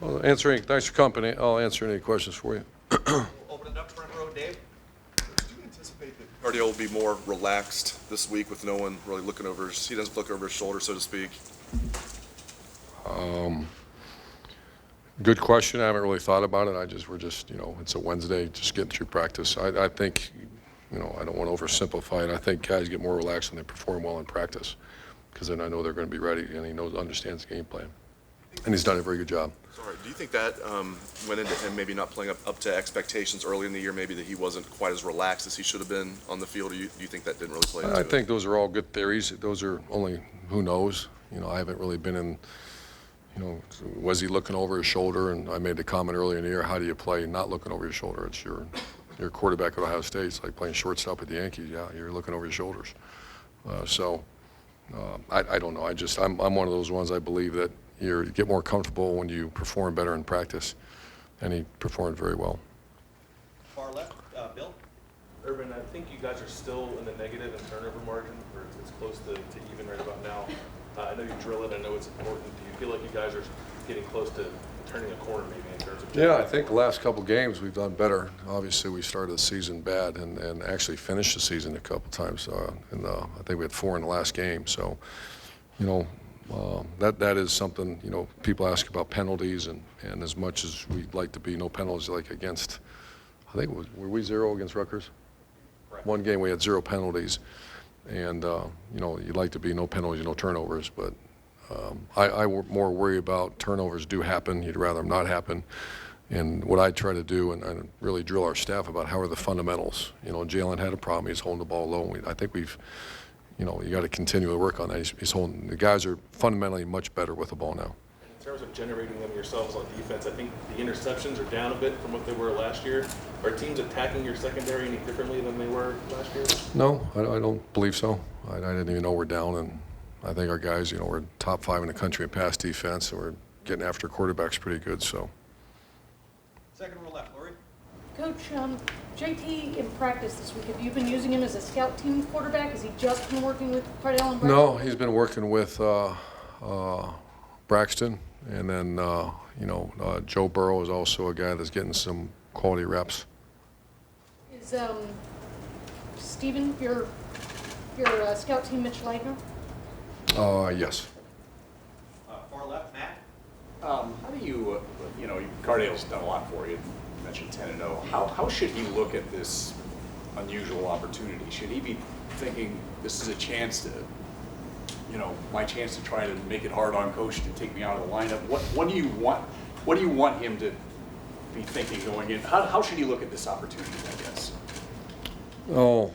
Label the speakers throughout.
Speaker 1: Thanks for company. I'll answer any questions for you.
Speaker 2: We'll open it up front row, Dave.
Speaker 3: Do you anticipate that cardio will be more relaxed this week with no one really looking over he doesn't look over his shoulder, so to speak?
Speaker 1: Good question. I haven't really thought about it. We're just, it's a Wednesday, just getting through practice. I think, I don't want to oversimplify it. I think guys get more relaxed when they perform well in practice, because then I know they're going to be ready, and he understands the game plan. And he's done a very good job.
Speaker 3: Sorry, do you think that went into him maybe not playing up to expectations early in the year, maybe that he wasn't quite as relaxed as he should have been on the field, or do you think that didn't really play into it?
Speaker 1: I think those are all good theories. Those are only, who knows? I haven't really been in, was he looking over his shoulder? And I made the comment earlier in the year, how do you play not looking over your shoulder? It's your quarterback at Ohio State. It's like playing shortstop at the Yankees. Yeah, you're looking over your shoulders. I don't know. I'm one of those ones. I believe that you get more comfortable when you perform better in practice, and he performed very well.
Speaker 2: Far left, Bill.
Speaker 4: Urban, I think you guys are still in the negative in turnover margin, or it's close to even right about now. I know you drill it. I know it's important. Do you feel like you guys are getting close to turning a corner maybe in terms of?
Speaker 1: Yeah, I think the last couple games we've done better. Obviously, we started the season bad and actually finished the season a couple times. I think we had 4 in the last game. So, that is something, people ask about penalties, and as much as we'd like to be no penalties, like against, I think were we 0 against Rutgers?
Speaker 2: Correct.
Speaker 1: One game we had 0 penalties, and you'd like to be no penalties, no turnovers, but I more worry about turnovers do happen. You'd rather them not happen. And what I try to do and really drill our staff about how are the fundamentals. Jalen had a problem. He's holding the ball low. And I think we've, you got to continue to work on that. He's holding. The guys are fundamentally much better with the ball now.
Speaker 4: In terms of generating them yourselves on defense, I think the interceptions are down a bit from what they were last year. Are teams attacking your secondary any differently than they were last year?
Speaker 1: No, I don't believe so. I didn't even know we're down, and I think our guys, we're top 5 in the country in pass defense, and we're getting after quarterbacks pretty good. So.
Speaker 2: Second row left, Lori.
Speaker 5: Coach, JT in practice this week, have you been using him as a scout team quarterback? Has he just been working with Cardell and Braxton?
Speaker 1: No, he's been working with Braxton, and then Joe Burrow is also a guy that's getting some quality reps.
Speaker 5: Is Steven your scout team Mitch Leitner?
Speaker 1: Yes.
Speaker 2: Far left, Matt.
Speaker 6: How do you, Cardale's done a lot for you. You mentioned 10-0. How should he look at this unusual opportunity? Should he be thinking this is a chance to, my chance to try to make it hard on coach to take me out of the lineup? What do you want? What do you want him to be thinking going in? How should he look at this opportunity, I guess?
Speaker 1: Oh,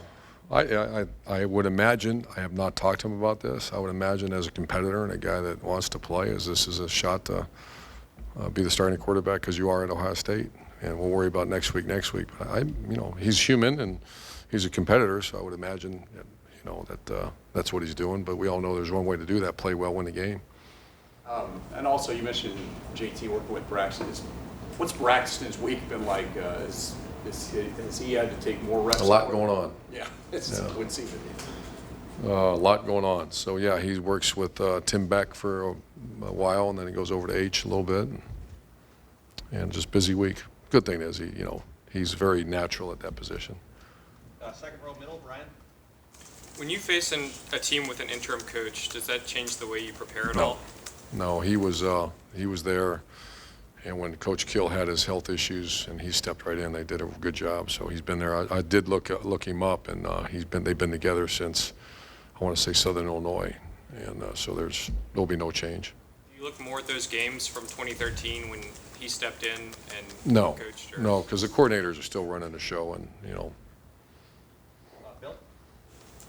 Speaker 1: I would imagine, I have not talked to him about this, I would imagine as a competitor and a guy that wants to play, this is a shot to be the starting quarterback because you are at Ohio State, and we'll worry about next week. But he's human and he's a competitor, so I would imagine, that that's what he's doing. But we all know there's one way to do that: play well, win the game.
Speaker 6: And also, you mentioned JT working with Braxton. What's Braxton's week been like? Has he had to take more reps?
Speaker 1: A lot going on.
Speaker 6: Yeah, it would seem to be.
Speaker 1: A lot going on. So yeah, he works with Tim Beck for a while, and then he goes over to H a little bit, and just busy week. Good thing is he's very natural at that position.
Speaker 2: Second row middle, Brian.
Speaker 7: When you face a team with an interim coach, does that change the way you prepare at
Speaker 1: No.
Speaker 7: all?
Speaker 1: No, he was there, and when Coach Kill had his health issues, and he stepped right in, they did a good job. So he's been there. I did look him up, and they've been together since, I want to say, Southern Illinois, and so there'll be no change.
Speaker 7: Do you look more at those games from 2013 when he stepped in and
Speaker 1: No,
Speaker 7: coached? Or?
Speaker 1: no, because the coordinators are still running the show, and
Speaker 2: Bill.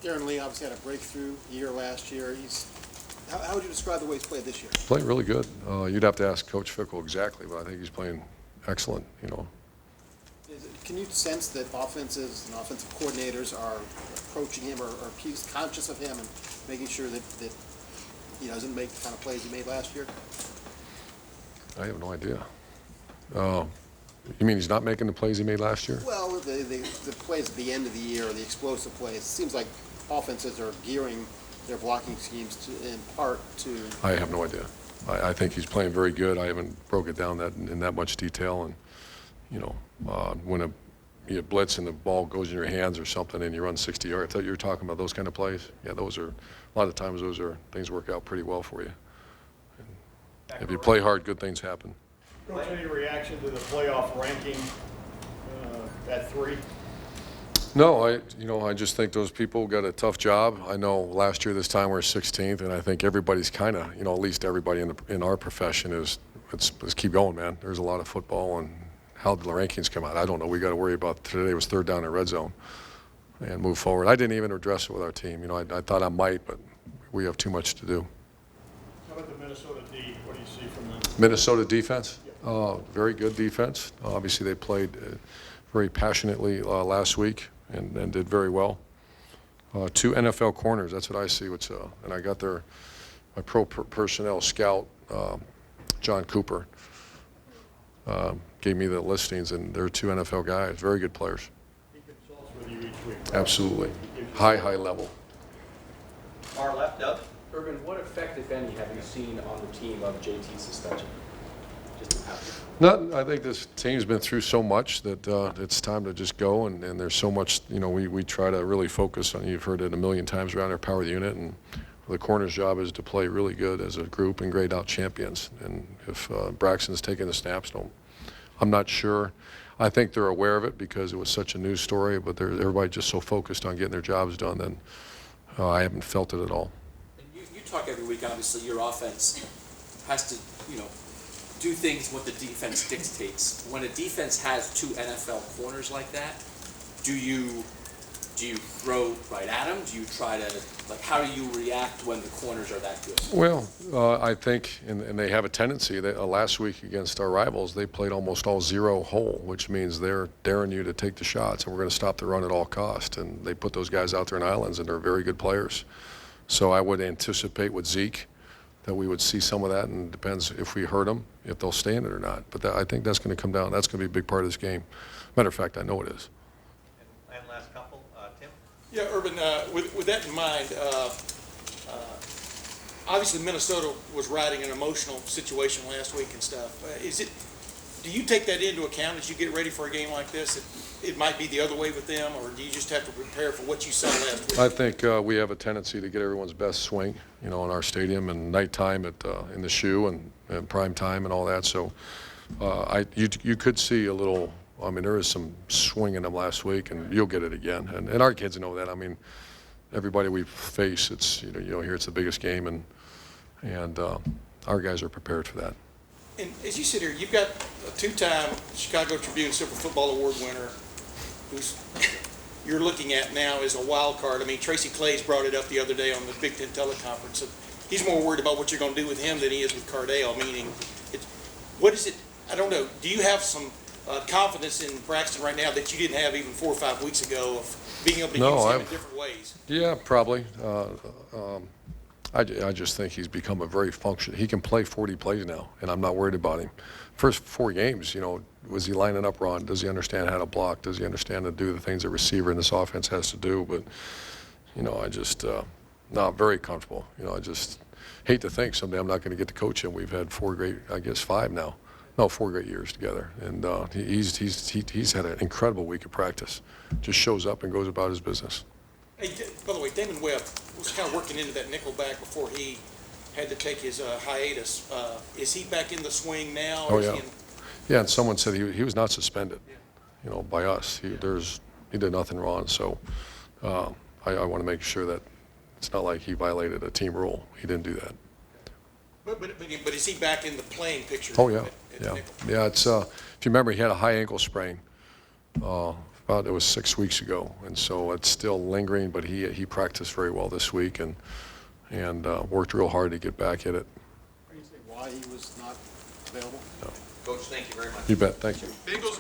Speaker 8: Darren Lee obviously had a breakthrough year last year. How would you describe the way he's played this year?
Speaker 1: playing really good. You'd have to ask Coach Fickle exactly, but I think he's playing excellent.
Speaker 8: Can you sense that offenses and offensive coordinators are approaching him or he's conscious of him and making sure that he doesn't make the kind of plays he made last year?
Speaker 1: I have no idea. You mean he's not making the plays he made last year?
Speaker 8: Well, the plays at the end of the year, the explosive plays, it seems like offenses are gearing their blocking schemes in part to.
Speaker 1: I have no idea. I think he's playing very good. I haven't broke it down in that much detail. And, when you blitz and the ball goes in your hands or something and you run 60 yards, I thought you were talking about those kind of plays. Yeah, a lot of times those are things work out pretty well for you. And if you play hard, good things happen.
Speaker 9: Coach, any reaction to the playoff ranking at 3?
Speaker 1: No, I just think those people got a tough job. I know last year this time we were 16th, and I think everybody's kind of, at least everybody in our profession let's keep going, man. There's a lot of football, and how the rankings come out, I don't know. We got to worry about today was 3rd down in red zone and move forward. I didn't even address it with our team. I thought I might, but we have too much to do.
Speaker 9: How about the Minnesota D? What do you see from them?
Speaker 1: Minnesota defense, very good defense. Obviously, they played very passionately last week and did very well. 2 NFL corners, that's what I see. And I got my pro personnel scout, John Cooper, gave me the listings, and they're 2 NFL guys, very good players.
Speaker 9: He consults with you each week.
Speaker 1: Absolutely, high level.
Speaker 2: Far left, Doug.
Speaker 10: Urban, what effect, if any, have you seen on the team of JT's suspension? Just how?
Speaker 1: I think this team's been through so much that it's time to just go, and there's so much, we try to really focus on, you've heard it a million times around our power unit, and the corner's job is to play really good as a group and grade out champions. And if Braxton's taking the snaps, I'm not sure. I think they're aware of it because it was such a news story, but everybody's just so focused on getting their jobs done that I haven't felt it at all.
Speaker 11: You talk every week, obviously, your offense has to, do things what the defense dictates. When a defense has 2 NFL corners like that, do you throw right at them? Do you try to, how do you react when the corners are that good?
Speaker 1: Well, I think, and they have a tendency, that last week against our rivals, they played almost all 0 hole, which means they're daring you to take the shots, and we're going to stop the run at all cost. And they put those guys out there in islands, and they're very good players. So I would anticipate with Zeke that we would see some of that, and it depends if we hurt them, if they'll stay in it or not. But I think that's going to come down. That's going to be a big part of this game. Matter of fact, I know it is.
Speaker 2: And last couple, Tim.
Speaker 12: Yeah, Urban, with that in mind, obviously Minnesota was riding an emotional situation last week and stuff. Do you take that into account as you get ready for a game like this? It might be the other way with them, or do you just have to prepare for what you saw last week?
Speaker 1: I think we have a tendency to get everyone's best swing, in our stadium, and nighttime in the shoe and prime time and all that. So you could see a little. I mean, there is some swing in them last week, and you'll get it again. And our kids know that. I mean, everybody we face, it's here it's the biggest game, and our guys are prepared for that.
Speaker 12: And as you sit here, you've got a 2-time Chicago Tribune Silver Football Award winner who's you're looking at now as a wild card. I mean, Tracy Claeys brought it up the other day on the Big Ten teleconference. He's more worried about what you're going to do with him than he is with Cardale, meaning what is it? I don't know. Do you have some confidence in Braxton right now that you didn't have even 4 or 5 weeks ago of being able to use him in different ways?
Speaker 1: Yeah, probably. I just think he's become a very functional. He can play 40 plays now, and I'm not worried about him. First 4 games, was he lining up wrong? Does he understand how to block? Does he understand to do the things a receiver in this offense has to do? But, I just, I'm very comfortable. I just hate to think someday I'm not going to get to coach him. We've had 4 great, I guess 5 now. No, 4 great years together, and he's had an incredible week of practice. Just shows up and goes about his business.
Speaker 12: Hey, by the way, Damon Webb was kind of working into that nickel back before he had to take his hiatus. Is he back in the swing now?
Speaker 1: Oh, yeah. Yeah, and someone said he was not suspended, by us. He did nothing wrong. So I want to make sure that it's not like he violated a team rule. He didn't do that.
Speaker 12: But is he back in the playing picture?
Speaker 1: Oh, yeah. Yeah, it's if you remember, he had a high ankle sprain. It was 6 weeks ago, and so it's still lingering. But he practiced very well this week and worked real hard to get back at it.
Speaker 8: Can you say why he was not available?
Speaker 1: No.
Speaker 2: Coach, thank you very much.
Speaker 1: You bet. Thank you.
Speaker 12: Bengals